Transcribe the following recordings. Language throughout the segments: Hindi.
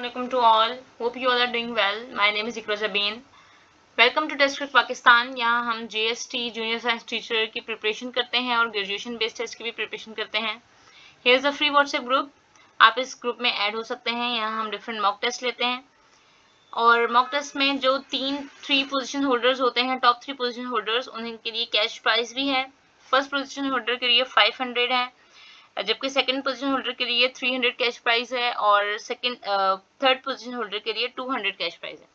Assalamualaikum to all. Hope you all are doing well. My name is Ikra Jabin. Welcome to test script Pakistan. यहाँ हम जीएसटी जूनियर साइंस टीचर की प्रिपरेशन करते हैं और ग्रेजुएशन बेस्ड टेस्ट की भी प्रिपरेशन करते हैं। Here is a free WhatsApp group, आप इस ग्रुप में ऐड हो सकते हैं। यहाँ हम डिफरेंट मॉक टेस्ट लेते हैं और मॉक टेस्ट में जो थ्री पोजीशन होल्डर्स होते हैं, टॉप 3 पोजीशन होल्डर्स, उनके लिए कैश प्राइज भी है। फर्स्ट पोजीशन होल्डर के लिए 500 है, जबकि सेकंड पोजीशन होल्डर के लिए 300 कैश प्राइस है और थर्ड पोजीशन होल्डर के लिए 200 कैश प्राइस है।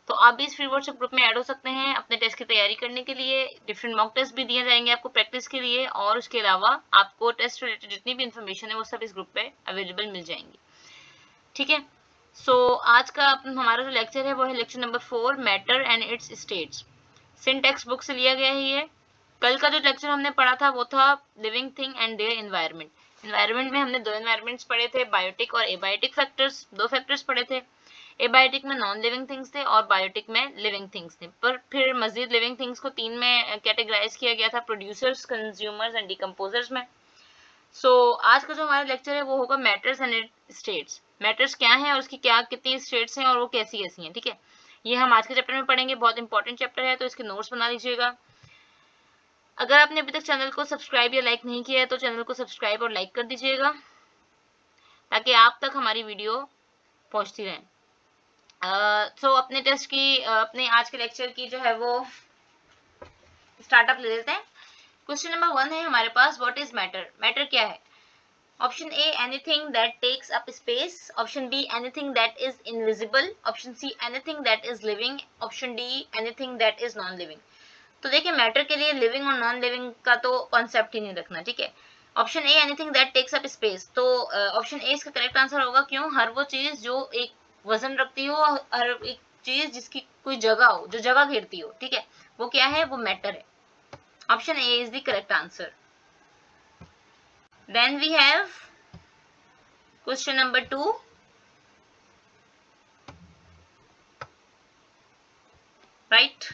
तो आप भी इस फ्री व्हाट्सएप ग्रुप में ऐड हो सकते हैं अपने टेस्ट की तैयारी करने के लिए। डिफरेंट मॉक टेस्ट भी दिए जाएंगे आपको प्रैक्टिस के लिए, और उसके अलावा आपको टेस्ट रिलेटेड जितनी भी इन्फॉर्मेशन है वो सब इस ग्रुप पे अवेलेबल मिल जाएंगी। ठीक है, सो आज का हमारा जो लेक्चर है वो है lecture number 4, matter and it's states. Syntax book से लिया गया ही है। कल का जो लेक्चर हमने पढ़ा था वो था living thing and their environment. Environment में हमने 2 एनवायरनमेंट्स पढ़े थे, बायोटिक और एबायोटिक फैक्टर्स, 2 फैक्टर्स पढ़े थे। एबायोटिक में नॉन लिविंग थिंग्स थे और बायोटिक में लिविंग थिंग्स थे, पर फिर मजीद लिविंग थिंग्स को 3 में कैटेगराइज किया गया था, प्रोड्यूसर्स, कंज्यूमर्स एंड डिकम्पोजर्स में। सो आज का जो हमारा लेक्चर है वो होगा matters and it's states. Matters क्या है और उसकी कितनी स्टेट्स हैं और वो कैसी कैसी हैं। ठीक है, ये हम आज के चैप्टर में पढ़ेंगे, बहुत इंपॉर्टेंट चैप्टर है, तो इसके नोट्स बना लीजिएगा। अगर आपने अभी तक चैनल को सब्सक्राइब या लाइक नहीं किया है तो चैनल को सब्सक्राइब और लाइक कर दीजिएगा ताकि आप तक हमारी वीडियो पहुंचती रहे। सो अपने टेस्ट की अपने आज के लेक्चर की जो है वो स्टार्टअप ले लेते हैं। क्वेश्चन नंबर 1 है हमारे पास, व्हाट इज मैटर। मैटर क्या है? Option A, anything that takes up space. Option B, anything that is invisible. Option C, anything that is living. Option D, anything that is non living. तो देखिए, मैटर के लिए लिविंग और नॉन लिविंग का तो कॉन्सेप्ट ही नहीं रखना। ठीक है, option A, anything that takes up space, तो ऑप्शन ए इसका करेक्ट आंसर होगा। क्यों? हर वो चीज जो एक वजन रखती हो, हर एक चीज जिसकी कोई जगह हो, जो जगह घेरती हो, ठीक है, वो क्या है? वो मैटर है। Option A is the correct answer. Then we have question number 2। Right,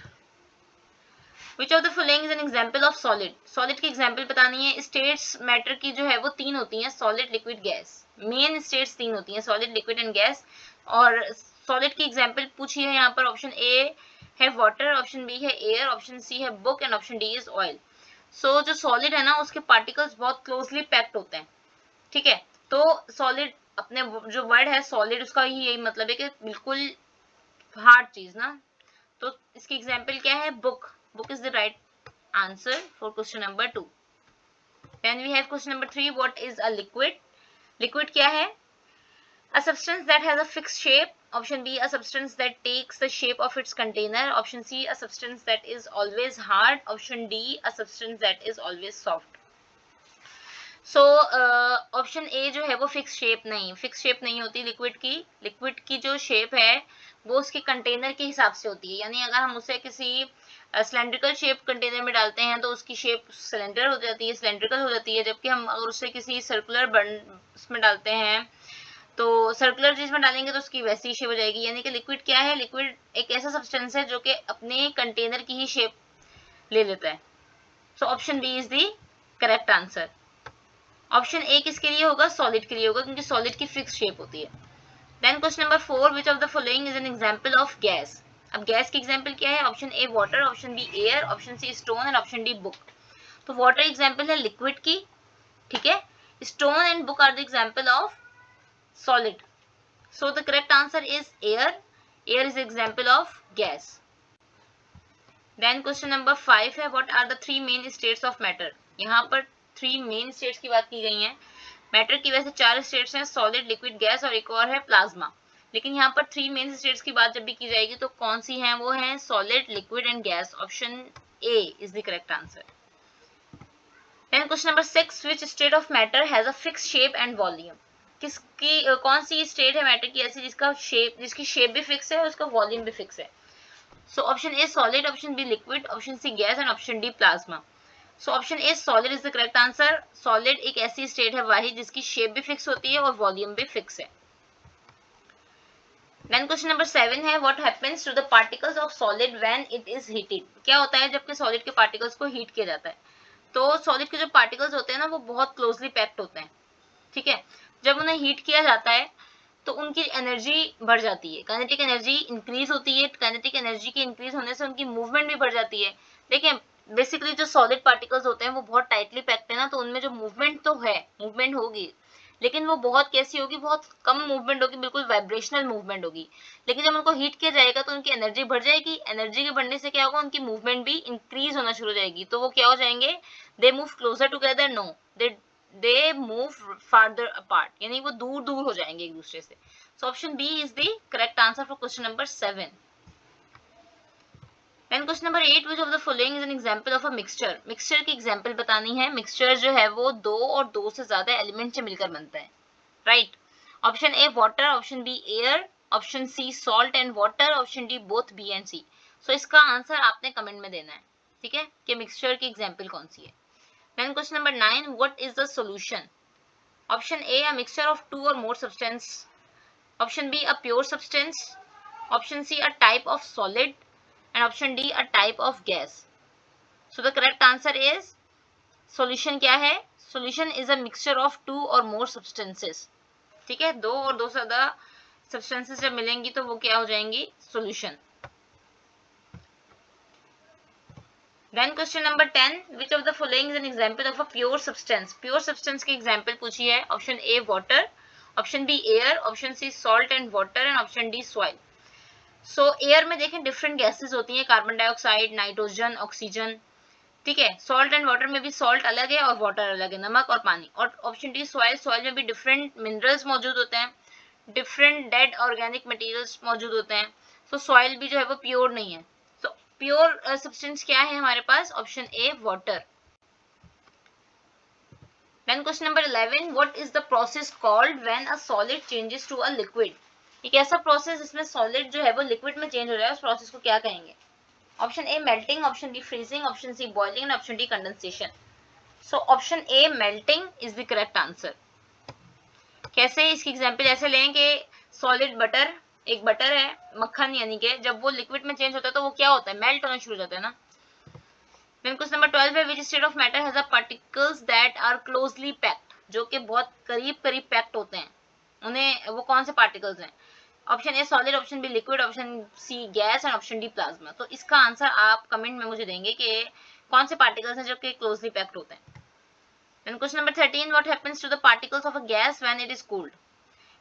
which of the following is an example of solid. Solid की एग्जाम्पल बतानी है। स्टेट्स मैटर की जो है वो 3 होती हैं, solid, liquid, gas. Main states 3 होती हैं, सॉलिड, लिक्विड एंड गैस। और सॉलिड की एग्जाम्पल पूछी है यहाँ पर। ऑप्शन ए है वाटर, ऑप्शन बी है एयर, ऑप्शन सी है book and option D is oil. So जो सॉलिड है ना उसके पार्टिकल्स बहुत क्लोजली पैक्ड होते हैं। ठीक है, तो सॉलिड, अपने जो वर्ड है सॉलिड, उसका ही यही मतलब है कि बिल्कुल हार्ड चीज ना। तो इसकी एग्जाम्पल क्या है? Book. Book is the right answer for question number 2. Then we have question number 3. What is a liquid? Liquid क्या है? A substance that has a fixed shape. Option B, a substance that takes the shape of its container. Option C, a substance that is always hard. Option D, a substance that is always soft. So option ए जो है वो फिक्स शेप नहीं होती लिक्विड की। लिक्विड की जो शेप है वो उसके कंटेनर के हिसाब से होती है, यानी अगर हम उसे किसी सिलेंड्रिकल शेप कंटेनर में डालते हैं तो उसकी शेप सिलेंडर हो जाती है, सिलेंड्रिकल हो जाती है। जबकि हम अगर उसे किसी सर्कुलर में डालते हैं तो सर्कुलर चीज में डालेंगे तो उसकी वैसी शेप हो जाएगी। यानी कि लिक्विड क्या है? लिक्विड एक ऐसा सब्सटेंस है जो कि अपने कंटेनर की ही शेप ले लेता है। So option B is the correct answer. Option A किसके लिए होगा? सॉलिड के लिए होगा, क्योंकि सॉलिड की फिक्स शेप होती है। Then question number 4, which of the following is an example of gas. अब गैस की एग्जांपल क्या है? Option A water, option B air, option C stone and option D book. तो वाटर एग्जांपल है लिक्विड की, ठीक है, stone and book are the example of solid. So the correct answer is air. Air is example of gas. Then question number 5 है, what are the 3 main states of matter. यहाँ पर 3 मेन स्टेट्स की बात की गई है। मैटर की वैसे 4 स्टेट्स हैं, सॉलिड, लिक्विड, गैस और एक और है प्लाज्मा। लेकिन यहाँ पर 3 मेन स्टेट्स की बात जब भी की जाएगी तो कौन सी हैं? वो हैं solid, liquid and gas. Option A is the correct answer. Then question number 6, which state of matter has a fix shape and volume. किसकी कौन सी स्टेट है मैटर की ऐसी जिसकी शेप भी फिक्स है और उसका वॉल्यूम भी फिक्स है? So option A solid, option B liquid, option C gas and option D plasma. So option A solid is the correct answer. Solid एक ऐसी स्टेट है वाहिद जिसकी शेप भी फिक्स होती है और वॉल्यूम भी फिक्स है। Then question number 7 है, what happens to the particles of solid when it is heated? क्या होता है जबकि सॉलिड के पार्टिकल्स को हीट किया जाता है? तो सॉलिड के जो पार्टिकल्स होते हैं ना वो बहुत क्लोजली पैक्ड होते हैं। ठीक है, जब उन्हें हीट किया जाता है तो उनकी एनर्जी बढ़ जाती है, काइनेटिक एनर्जी इंक्रीज होती है। काइनेटिक एनर्जी के इंक्रीज होने से उनकी मूवमेंट भी बढ़ जाती है। देखिए बेसिकली जो सॉलिड पार्टिकल्स होते हैं वो बहुत टाइटली पैक्ड है ना, तो उनमें जो मूवमेंट तो है, मूवमेंट होगी, लेकिन वो बहुत कैसी होगी, बहुत कम मूवमेंट होगी, बिल्कुल वाइब्रेशनल मूवमेंट होगी। लेकिन जब उनको हीट किया जाएगा तो उनकी एनर्जी बढ़ जाएगी। एनर्जी के बढ़ने से क्या होगा, उनकी मूवमेंट भी इंक्रीज होना शुरू हो जाएगी। तो वो क्या हो जाएंगे, they move closer together, no they move farther apart, यानी वो दूर दूर हो जाएंगे एक दूसरे से। So option B is the correct answer for question number 7। Then question number 8, which of the following is an example of a mixture? Mixture की एग्जाम्पल बतानी है। मिक्सचर जो है वो दो और दो से ज्यादा एलिमेंट से मिलकर बनता है, right. Option A water, option B air, option C salt and water, option D both B and C. So इसका आंसर आपने कमेंट में देना है, ठीक है, कि मिक्सचर की एग्जाम्पल कौन सी है। Then question number 9, what is the solution? Option A, a mixture of two or more substance. Option B, a pure substance. Option C, a type of solid. And option D, a type of gas. So the correct answer is, solution क्या है, solution is a mixture of two or more substances. ठीक है, दो और दो से ज्यादा substances जब मिलेंगी तो वो क्या हो जाएंगी, solution. Then question number 10, which of the following is an example of a pure substance? Pure substance की example पूछी है। Option A water, option B air, option C salt and water and option D soil. So air में देखें डिफरेंट गैसेस होती हैं, कार्बन डाइऑक्साइड, नाइट्रोजन, ऑक्सीजन, ठीक है। सॉल्ट एंड वाटर में भी सॉल्ट अलग है और वाटर अलग है, नमक और पानी। और ऑप्शन डी सॉइल, सॉइल में भी डिफरेंट मिनरल्स मौजूद होते हैं, डिफरेंट डेड ऑर्गेनिक मटेरियल्स मौजूद होते हैं। सो सॉइल भी जो है वो प्योर नहीं है। सो प्योर सब्सटेंस क्या है हमारे पास, option A water. Then question number 11, what is the process called when a solid changes to a liquid? एक ऐसा प्रोसेस जिसमें सॉलिड जो है वो लिक्विड में चेंज हो जाए, उस प्रोसेस को क्या कहेंगे? Option A melting, option D freezing, option C boiling and option D condensation. So option A melting is the correct answer. कैसे, इसकी एग्जांपल ऐसे लें कि सॉलिड बटर, एक बटर है, मक्खन, यानी कि जब वो लिक्विड में चेंज होता है तो वो क्या होता है, मेल्ट होना शुरू हो जाता है ना। Then question number 12 है, which state of matter has a particles that are closely packed, जो कि बहुत करीब करीब पैक्ड होते हैं, उन्हें वो कौन से पार्टिकल्स हैं? Option A solid, option B liquid, option C gas and option D plasma. तो इसका आंसर आप कमेंट में मुझे देंगे कि कौन से पार्टिकल्स हैं जो कि क्लोजली पैक्ड होते हैं। Then question number 13, what happens to the particles of a gas when it is cooled?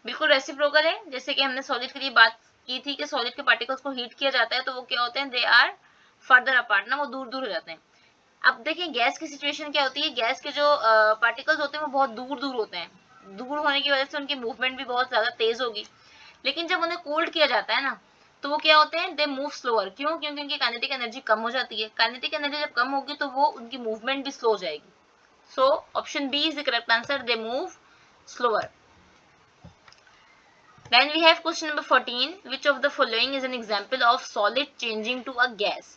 बिल्कुल रेसिप्रोकल है, जैसे कि हमने सॉलिड के लिए बात की थी कि सॉलिड के पार्टिकल्स को हीट किया जाता है तो वो क्या होते हैं, दे आर फर्दर अपार्ट ना, वो दूर दूर हो जाते हैं। अब देखिए गैस की सिचुएशन क्या होती है, गैस के जो पार्टिकल्स होते हैं वो बहुत दूर दूर होते हैं, दूर होने की वजह से उनकी मूवमेंट भी बहुत ज्यादा तेज होगी। लेकिन जब उन्हें कोल्ड किया जाता है ना, तो वो क्या होते हैं, दे मूव स्लोअर। क्यों? क्योंकि उनकी काइनेटिक एनर्जी कम हो जाती है। काइनेटिक एनर्जी जब कम होगी तो वो उनकी मूवमेंट भी स्लो हो जाएगी। So option B is the correct answer, they move slower. Then we have question number 14, which of the following is an example of solid changing to a gas?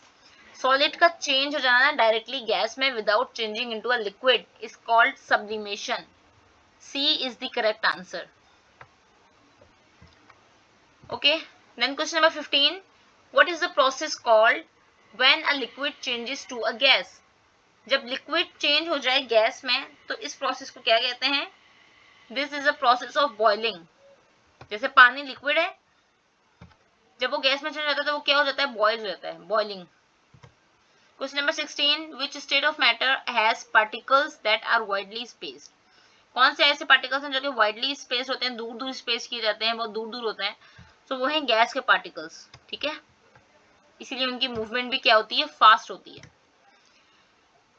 Solid का चेंज हो जाना डायरेक्टली गैस में without changing into a liquid is called sublimation. C is the correct answer. Okay, then question number 15, what is the process called when a liquid changes to a gas? जब लिक्विड चेंज हो जाए गैस में तो इस प्रोसेस को क्या कहते हैं? This is a process of boiling. जैसे पानी लिक्विड है, जब वो गैस में चेंज हो जाता है तो वो क्या हो जाता है, बॉयल हो जाता है, boiling. Question number 16, which state of matter has particles that are widely spaced? कौन से ऐसे पार्टिकल्स हैं जो कि वाइडली स्पेस होते हैं, दूर दूर स्पेस किए जाते हैं, बहुत दूर दूर होते हैं? तो वो हैं गैस के पार्टिकल्स, ठीक है, इसीलिए उनकी मूवमेंट भी क्या होती है, फास्ट होती है।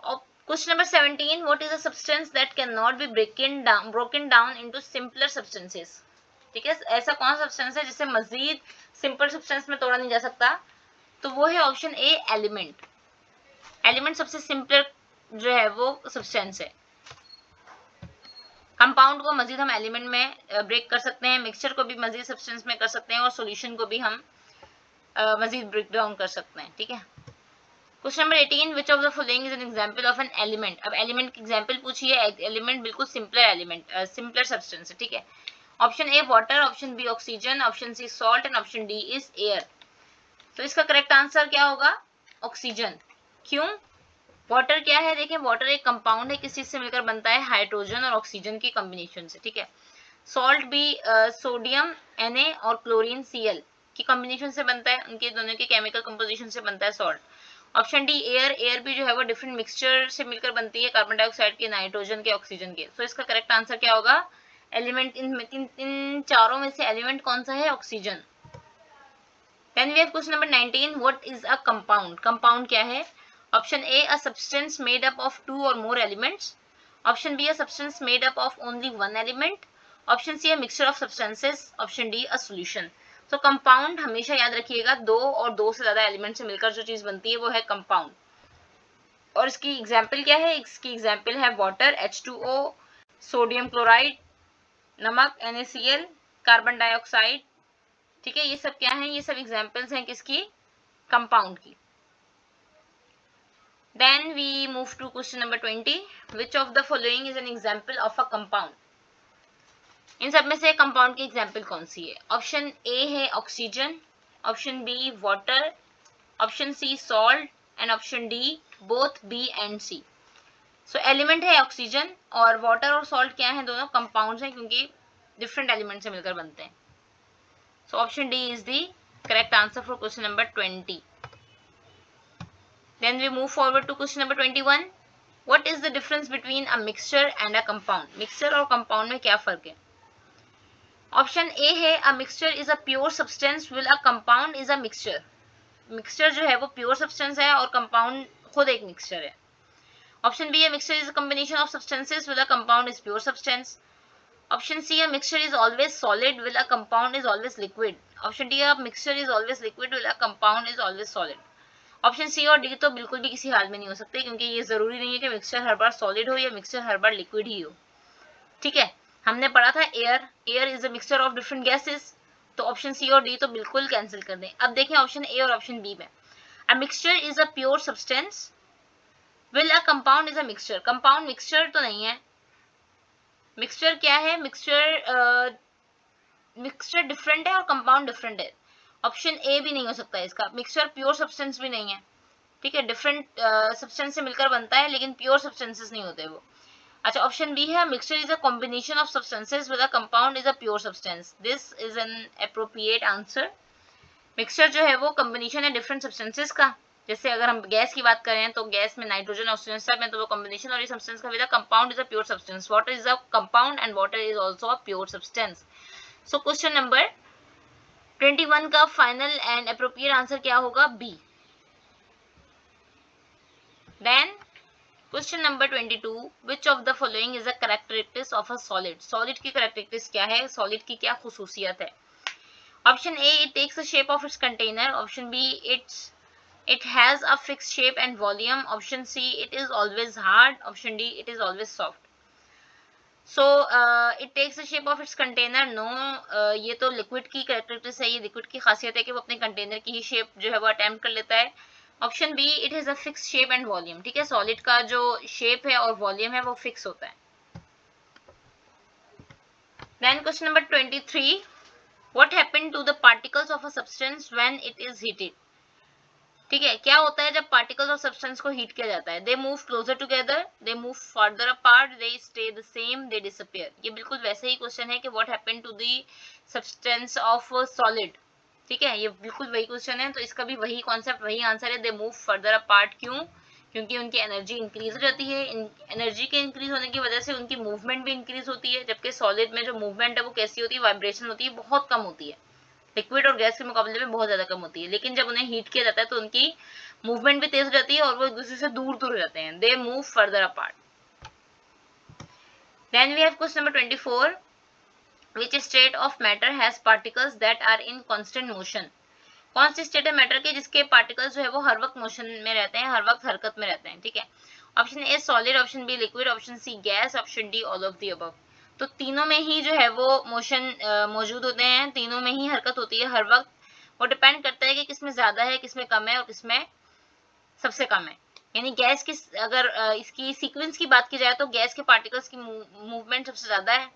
और question number 17, what is a substance that can not be broken down into simpler substances? ठीक है, ऐसा कौन सा सब्सटेंस है जिसे मजीद सिंपल सब्सटेंस में तोड़ा नहीं जा सकता? तो वो है ऑप्शन ए एलिमेंट। एलिमेंट सबसे सिंपल जो है वो सब्सटेंस है। कंपाउंड को मजीद हम एलिमेंट में ब्रेक कर सकते हैं, मिक्सचर को भी मजीद सब्सटेंस में कर सकते हैं और सॉल्यूशन को भी हम मजीद ब्रेक डाउन कर सकते हैं, ठीक है। Question number 18, which of the following is an example of an element? अब एलिमेंट की एग्जांपल पूछी है, एलिमेंट बिल्कुल सिंपलर एलिमेंट, सिंपलर सब्सटेंस है, ठीक है। Option A water, option B oxygen, option C salt and option D is air. तो इसका करेक्ट आंसर क्या होगा, ऑक्सीजन। क्यों? वाटर क्या है, देखिए वाटर एक कंपाउंड है, किस चीज से मिलकर बनता है, हाइड्रोजन और ऑक्सीजन की कॉम्बिनेशन से, ठीक है। सॉल्ट भी सोडियम Na और क्लोरीन Cl की कॉम्बिनेशन से बनता है, उनके दोनों के केमिकल कंपोजिशन से बनता है salt. Option D air, air भी जो है वो डिफरेंट मिक्सचर से मिलकर बनती है, कार्बन डाइऑक्साइड के, नाइट्रोजन के, ऑक्सीजन के। सो इसका करेक्ट आंसर क्या होगा? एलिमेंट इन चारों में से एलिमेंट कौन सा है? Oxygen. Then we have question number 19. What is a compound? Compound क्या है? Option A, a substance made up of two or more elements. Option B, a substance made up of only one element. Option C, a mixture of substances. Option D, a solution. So compound हमेशा याद रखिएगा, दो और दो से ज्यादा एलिमेंट से मिलकर जो चीज बनती है वो है कंपाउंड। और इसकी एग्जाम्पल क्या है? इसकी एग्जाम्पल है वाटर H2O, सोडियम क्लोराइड, नमक NaCl, कार्बन डाइऑक्साइड। ठीक है, ये सब क्या है? ये सब एग्जाम्पल्स हैं किसकी? कंपाउंड की। Then we move to question number 20. Which of the following is an example of a compound? इन सब में से कंपाउंड की एग्जाम्पल कौन सी है? ऑप्शन ए है oxygen, option B water, option C salt and option D both B and C. So element है ऑक्सीजन और वाटर और सॉल्ट क्या है? दोनों कंपाउंड्स हैं क्योंकि डिफरेंट एलिमेंट से मिलकर बनते हैं। So option D is the correct answer for question number 20. Then we move forward to question number 21. What is the difference between a mixture and a compound? Mixture और compound में क्या फर्क है? ऑप्शन ए है a mixture is a pure substance while a compound is a mixture. Mixture जो है वो pure substance है और compound खुद एक mixture है। Option B, a mixture is a combination of substances while a compound is pure substance. Option C, a mixture is always solid while a compound is always liquid. Option D, a mixture is always liquid while a compound is always solid. Option C और डी तो बिल्कुल भी किसी हाल में नहीं हो सकते क्योंकि ये जरूरी नहीं है कि मिक्सचर हर बार सॉलिड हो या मिक्सचर हर बार लिक्विड ही हो। ठीक है, हमने पढ़ा था air, air is a mixture of different gases, तो ऑप्शन सी और डी तो बिल्कुल कैंसिल कर दें। अब देखें ऑप्शन ए और ऑप्शन बी में, a mixture is a pure substance will a compound is a mixture. Compound mixture तो नहीं है। मिक्सचर क्या है? मिक्सचर मिक्सचर डिफरेंट है और कंपाउंड डिफरेंट है। ऑप्शन ए भी नहीं हो सकता इसका। मिक्सचर प्योर सब्सटेंस भी नहीं है। ठीक है, डिफरेंट सब्सटेंस से मिलकर बनता है लेकिन प्योर सब्सटेंसेस नहीं होते वो। अच्छा, ऑप्शन बी है mixture is a combination of substances with a compound is a pure substance. This is an appropriate answer. Mixture जो है वो कॉम्बिनेशन है डिफरेंट सब्सटेंसेस का। जैसे अगर हम गैस की बात करें तो गैस में नाइट्रोजन ऑक्सीजन सब है तो वो कॉम्बिनेशन और ये सब्सटेंस का with a compound is a pure substance. Water is a compound and water is also a pure substance. So question number 21 का फाइनल एंड एप्रोप्रिएट आंसर क्या होगा? B. Then question number 22. Which of the following is a characteristics of a solid? Solid की characteristics क्या है? Solid की क्या खुसूसियत है? Option A, it takes the shape of its container. Option B, it has a fixed shape and volume. Option C, it is always hard. Option D, it is always soft. So it takes the shape of its container. No, ये तो liquid की characteristics है, ये liquid की खासियत है कि वो अपने container की ही shape जो है वो attempt कर लेता है। Option B, it has a fix shape and volume. ठीक है, सॉलिड का जो शेप है और वॉल्यूम है वो फिक्स होता है। Then question number 23. What happened to the particles of a substance when it is heated? ठीक है, क्या होता है जब पार्टिकल्स ऑफ सब्सटेंस को हीट किया जाता है? They move closer together, they move further apart, they stay the same, they disappear. ये बिल्कुल वैसे ही क्वेश्चन है कि what happened to the substance of solid. ठीक है, ये बिल्कुल वही क्वेश्चन है, तो इसका भी वही कॉन्सेप्ट, वही आंसर है। They move further apart. क्यों? क्योंकि उनकी एनर्जी इंक्रीज हो जाती है। एनर्जी के इंक्रीज होने की वजह से उनकी मूवमेंट भी इंक्रीज होती है, जबकि सॉलिड में जो मूवमेंट है वो कैसी होती है? वाइब्रेशन होती है, बहुत कम होती है। लिक्विड और गैस के मुकाबले में बहुत ज्यादा कम होती है। लेकिन जब उन्हें हीट किया जाता है तो उनकी मूवमेंट भी तेज हो जाती है और वो एक दूसरे से दूर दूर हो जाते हैं। They move further apart. Then we have question number 24. Which state of matter has particles that are in constant motion? कौन सी स्टेट है मैटर के जिसके पार्टिकल्स जो है वो हर वक्त मोशन में रहते हैं, हर वक्त हरकत में रहते हैं? ठीक है, option A solid, option B liquid, option C gas, option D all of the above. तो तीनों में ही जो है वो मोशन मौजूद होते हैं, तीनों में ही हरकत होती है हर वक्त। वो डिपेंड करता है कि किसमें ज्यादा है, किसमें कम है और किसमें सबसे कम है। यानी गैस की अगर इसकी सीक्वेंस की बात की जाए तो गैस के पार्टिकल्स की मूवमेंट सबसे ज्यादा है,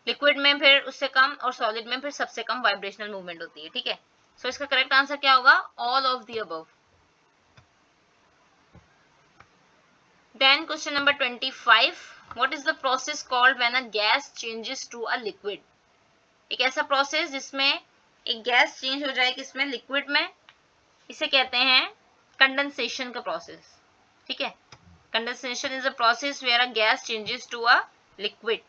लिक्विड में फिर उससे कम और सॉलिड में फिर सबसे कम वाइब्रेशनल मूवमेंट होती है। ठीक है, सो इसका करेक्ट आंसर क्या होगा? All of the above. Then question number 25. What is the process called when a gas changes to a liquid? एक ऐसा प्रोसेस जिसमें एक गैस चेंज हो जाए किसमें, लिक्विड में, इसे कहते हैं कंडेंसेशन का प्रोसेस। ठीक है, condensation is a process where a gas changes to a liquid.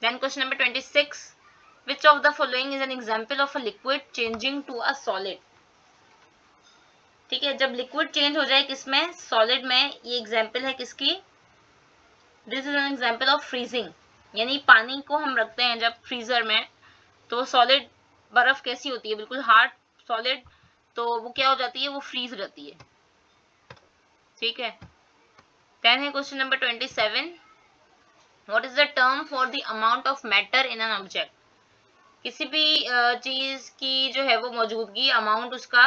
Then question number 26, which of the following is an example of a liquid changing to a solid? ठीक है, जब लिक्विड चेंज हो जाए किसमें, सॉलिड में, ये एग्जाम्पल है किसकी, this is an example of freezing. यानी पानी को हम रखते हैं जब फ्रीजर में, तो सॉलिड बर्फ कैसी होती है, बिल्कुल हार्ड सॉलिड, तो वो क्या हो जाती है, वो फ्रीज रहती है। ठीक है, देन है question number 27, what is the term for the amount of matter in an object? किसी भी चीज की जो है वो मौजूदगी, अमाउंट उसका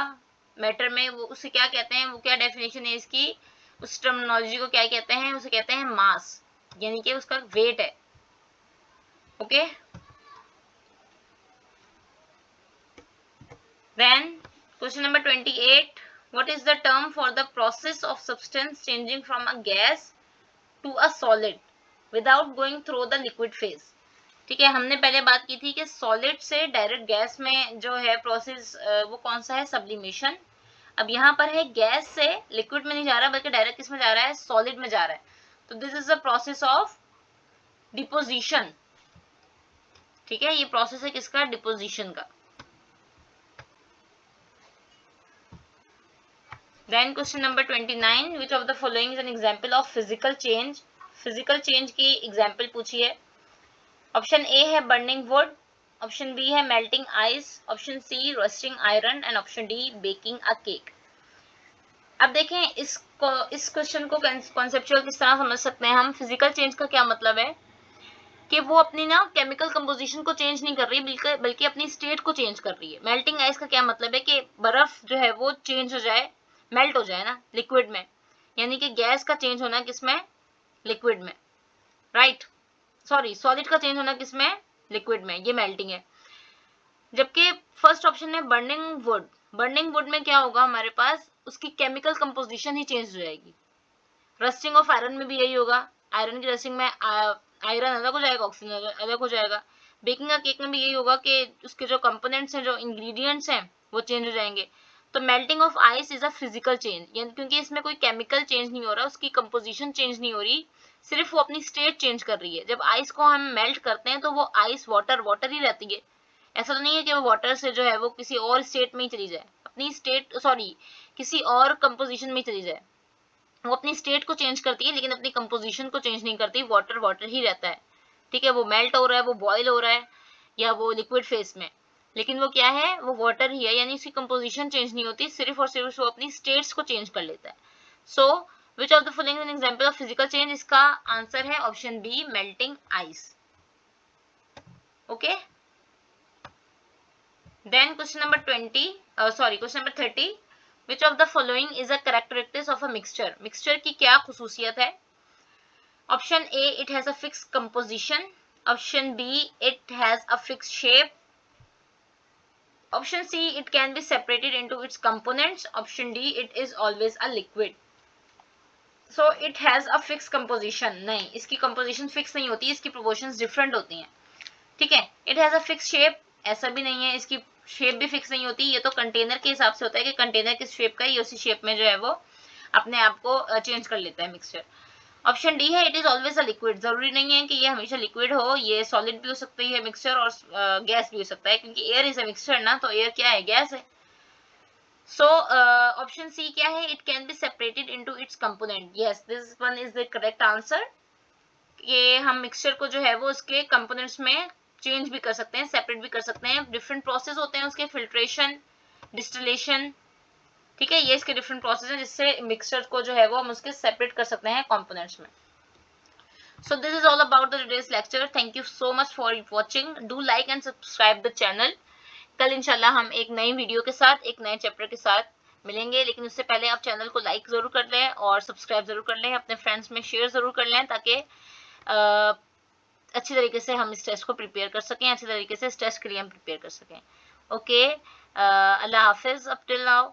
मैटर में, वो उसे क्या कहते हैं, वो क्या डेफिनेशन है इसकी, उस टर्मिनोलॉजी को क्या कहते हैं, उसे कहते हैं मास, यानी कि उसका वेट है। Okay, then question number 28, what is the term for the process of substance changing from a gas to a solid without going through the liquid phase? ठीक है, हमने पहले बात की थी कि सॉलिड से डायरेक्ट गैस में जो है प्रोसेस, वो कौन सा है, सब्लिमेशन। अब यहाँ पर है गैस से लिक्विड में नहीं जा रहा बल्कि डायरेक्ट किस में जा रहा है, सॉलिड में जा रहा है, तो this is the process of deposition. ठीक है, ये प्रोसेस है किसका, डिपोजिशन का। Then question number 29, which of the following is an example of physical change? Physical change की एग्जांपल पूछी है। ऑप्शन ए है बर्निंग वुड, ऑप्शन बी है melting ice, option C roasting iron and option D baking a cake. अब देखें इस क्वेश्चन को कॉन्सेप्चुअल किस तरह समझ सकते हैं हम। फिजिकल चेंज का क्या मतलब है कि वो अपनी ना केमिकल कंपोजिशन को चेंज नहीं कर रही बल्कि अपनी स्टेट को चेंज कर रही है। मेल्टिंग आइस का क्या मतलब है कि बर्फ जो है वो चेंज हो जाए, मेल्ट हो जाए ना लिक्विड में, यानी कि गैस का चेंज होना किसमें, लिक्विड में, राइट, सॉरी सॉलिड का चेंज होना किसमें, लिक्विड में, ये मेल्टिंग है। जबकि फर्स्ट ऑप्शन में बर्निंग वुड, बर्निंग वुड में क्या होगा हमारे पास, उसकी केमिकल कंपोजिशन ही चेंज हो जाएगी। रस्टिंग ऑफ आयरन में भी यही होगा, आयरन की रस्टिंग में आयरन अलग हो जाएगा, ऑक्सीजन अलग हो जाएगा। बेकिंग का केक में भी यही होगा कि उसके जो कंपोनेंट्स हैं, जो इंग्रेडिएंट्स हैं, वो चेंज हो जाएंगे। तो melting of ice is a physical change, यानी क्योंकि इसमें कोई केमिकल चेंज नहीं हो रहा, उसकी कंपोजिशन चेंज नहीं हो रही, सिर्फ वो अपनी स्टेट चेंज कर रही है। जब आइस को हम मेल्ट करते हैं तो वो आइस वाटर वाटर ही रहती है, ऐसा तो नहीं है कि वो वाटर से जो है वो किसी और स्टेट में ही चली जाए, अपनी स्टेट सॉरी किसी और कंपोजिशन में चली जाए। वो अपनी स्टेट को चेंज करती है लेकिन अपनी कंपोजिशन को चेंज नहीं करती, वाटर वाटर ही रहता है। ठीक है, वो मेल्ट हो रहा है, वो बॉयल हो रहा है या वो लिक्विड फेस में, लेकिन वो क्या है, वो वाटर ही है, यानी उसकी कंपोजिशन चेंज नहीं होती, सिर्फ और सिर्फ वो अपनी स्टेट्स को चेंज कर लेता है। So which of the following is an example of physical change? इसका आंसर है option B, melting ice. Okay, then question number 30, which of the following is a characteristics of a mixture? Mixture की क्या खुसूसियत है? Option A, it has a fixed composition, option B, it has a fixed shape, option C, it can be separated into its components, option D, it is always a liquid. So it has a fixed composition, नहीं, इसकी composition fix नहीं होती, इसकी proportions different होती हैं। ठीक है, it has a fixed shape, ऐसा भी नहीं है, इसकी शेप भी फिक्स नहीं होती, ये तो कंटेनर के हिसाब से होता है कि कंटेनर किस शेप का है, ये उसी शेप में जो है वो अपने आप को चेंज कर लेता है मिक्सचर। ऑप्शन डी है, it is always a liquid, जरूरी नहीं है कि ये हमेशा लिक्विड हो, ये सॉलिड भी हो सकती है मिक्सचर और गैस भी हो सकता है, क्योंकि एयर इज अ मिक्सचर ना, तो एयर क्या है, गैस है। सो ऑप्शन सी क्या है, it can be separated into its component, yes this one is the correct answer. ये हम मिक्सचर को जो है वो उसके कंपोनेंट्स में चेंज भी कर सकते हैं, सेपरेट भी कर सकते हैं, डिफरेंट प्रोसेस होते हैं उसके, फिल्ट्रेशन, डिस्टिलेशन। ठीक है, ये इसके डिफरेंट प्रोसेस हैं जिससे मिक्सचर को जो है वो हम उसके सेपरेट कर सकते हैं कंपोनेंट्स में। So this is all about the today's lecture, thank you so much for watching, do like and subscribe the channel. कल इंशाल्लाह हम एक नई वीडियो के साथ, एक नए चैप्टर के साथ मिलेंगे, लेकिन उससे पहले आप चैनल को लाइक जरूर कर लें और सब्सक्राइब जरूर कर लें, अपने फ्रेंड्स में शेयर जरूर कर लें, ताकि अच्छी तरीके से हम इस टेस्ट को प्रिपेयर कर सकें, अच्छी तरीके से इस टेस्ट के लिए हम प्रिपेयर कर सकें। ओके, अल्लाह हाफिज, अप टिल नाउ।